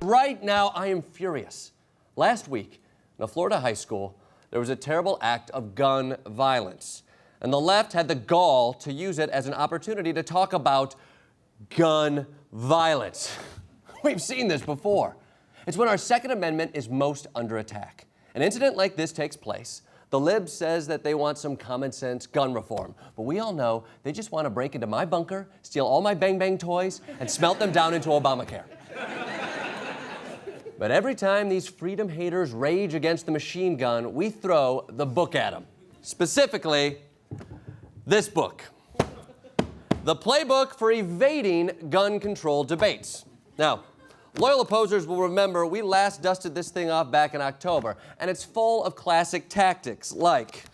Right now, I am furious. Last week, in a Florida high school, there was a terrible act of gun violence. And the left had the gall to use it as an opportunity to talk about gun violence. We've seen this before. It's when our Second Amendment is most under attack. An incident like this takes place. The Lib says that they want some common sense gun reform, but we all know they just want to break into my bunker, steal all my Bang Bang toys, and smelt them down into Obamacare. But every time these freedom haters rage against the machine gun, we throw the book at them. Specifically, this book. The Playbook for Evading Gun Control Debates. Now, loyal opposers will remember we last dusted this thing off back in October, and it's full of classic tactics like,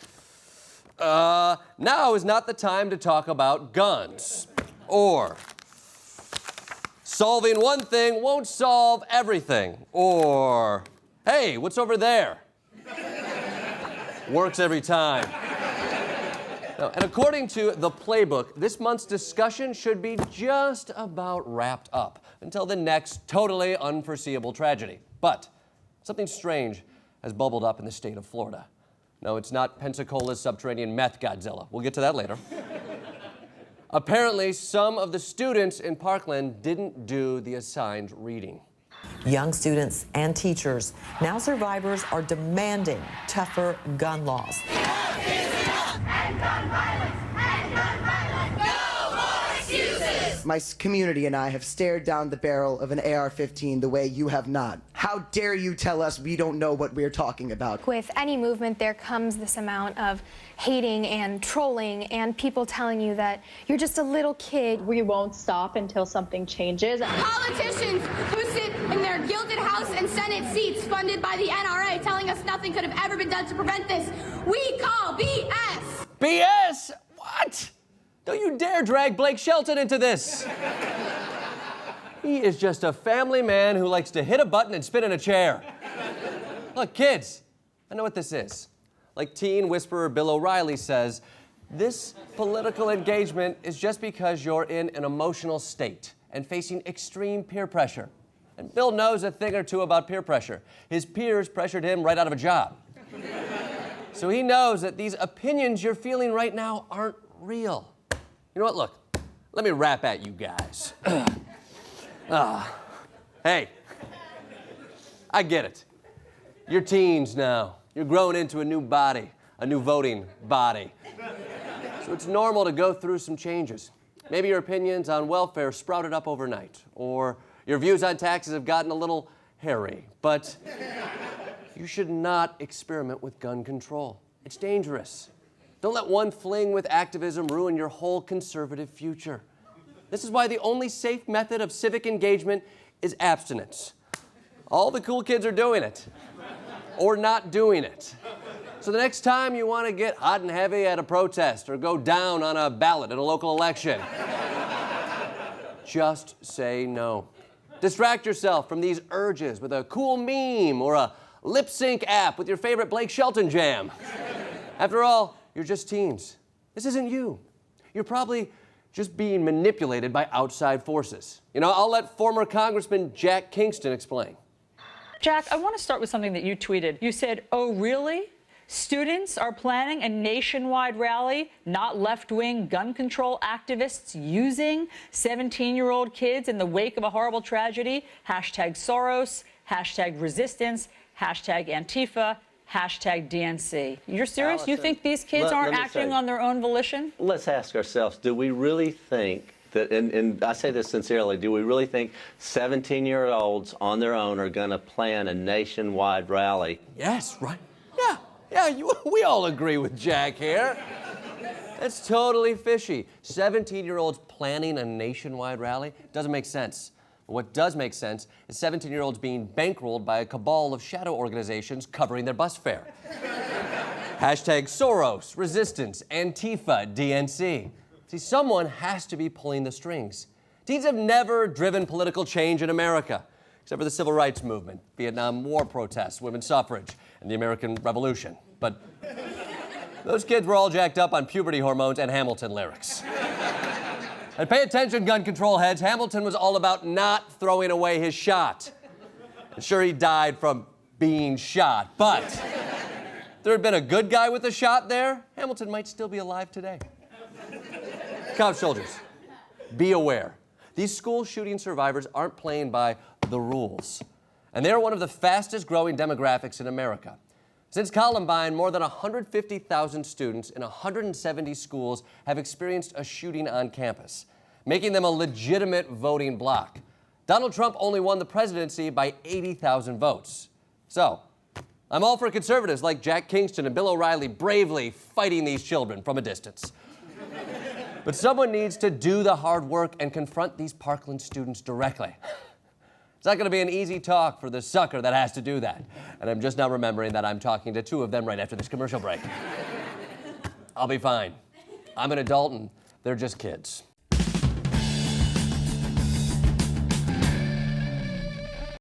now is not the time to talk about guns, or solving one thing won't solve everything, or hey, what's over there? Works every time. And according to the Playbook, this month's discussion should be just about wrapped up until the next totally unforeseeable tragedy. But something strange has bubbled up in the state of Florida. No, it's not Pensacola's subterranean meth Godzilla. We'll get to that later. Apparently, some of the students in Parkland didn't do the assigned reading. Young students and teachers, now survivors, are demanding tougher gun laws. My community and I have stared down the barrel of an AR-15 the way you have not. How dare you tell us we don't know what we're talking about? With any movement, there comes this amount of hating and trolling and people telling you that you're just a little kid. We won't stop until something changes. Politicians who sit in their gilded House and Senate seats funded by the NRA telling us nothing could have ever been done to prevent this, we call BS. BS? What? Don't you dare drag Blake Shelton into this. He is just a family man who likes to hit a button and spin in a chair. Look, kids, I know what this is. Like teen whisperer Bill O'Reilly says, this political engagement is just because you're in an emotional state and facing extreme peer pressure. And Bill knows a thing or two about peer pressure. His peers pressured him right out of a job. So he knows that these opinions you're feeling right now aren't real. You know what? Look, let me rap at you guys. Hey, I get it. You're teens now. You're growing into a new body, a new voting body. So it's normal to go through some changes. Maybe your opinions on welfare sprouted up overnight, or your views on taxes have gotten a little hairy. But you should not experiment with gun control. It's dangerous. Don't let one fling with activism ruin your whole conservative future. This is why the only safe method of civic engagement is abstinence. All the cool kids are doing it, or not doing it. So the next time you want to get hot and heavy at a protest or go down on a ballot at a local election, just say no. Distract yourself from these urges with a cool meme or a lip sync app with your favorite Blake Shelton jam. After all, you're just teens. This isn't you. You're probably just being manipulated by outside forces. You know, I'll let former Congressman Jack Kingston explain. Jack, I want to start with something that you tweeted. You said, oh, really? Students are planning a nationwide rally, not left-wing gun control activists using 17-year-old kids in the wake of a horrible tragedy. Hashtag Soros, hashtag resistance, hashtag Antifa, hashtag DNC. You're serious? Allison, you think these kids aren't acting on their own volition? Let's ask ourselves, do we really think that, and I say this sincerely, do we really think 17-year-olds on their own are going to plan a nationwide rally? Yes, right. Yeah, we all agree with Jack here. That's totally fishy. 17-year-olds planning a nationwide rally doesn't make sense. What does make sense is 17-year-olds being bankrolled by a cabal of shadow organizations covering their bus fare. Hashtag Soros, resistance, Antifa, DNC. See, someone has to be pulling the strings. Teens have never driven political change in America, except for the civil rights movement, Vietnam War protests, women's suffrage, and the American Revolution. But those kids were all jacked up on puberty hormones and Hamilton lyrics. And pay attention, gun control heads. Hamilton was all about not throwing away his shot. And sure, he died from being shot, but if there had been a good guy with a shot there, Hamilton might still be alive today. Cop soldiers, be aware. These school shooting survivors aren't playing by the rules. And they're one of the fastest growing demographics in America. Since Columbine, more than 150,000 students in 170 schools have experienced a shooting on campus, making them a legitimate voting bloc. Donald Trump only won the presidency by 80,000 votes. So, I'm all for conservatives like Jack Kingston and Bill O'Reilly bravely fighting these children from a distance. But someone needs to do the hard work and confront these Parkland students directly. It's not going to be an easy talk for the sucker that has to do that. And I'm just now remembering that I'm talking to two of them right after this commercial break. I'll be fine. I'm an adult and they're just kids.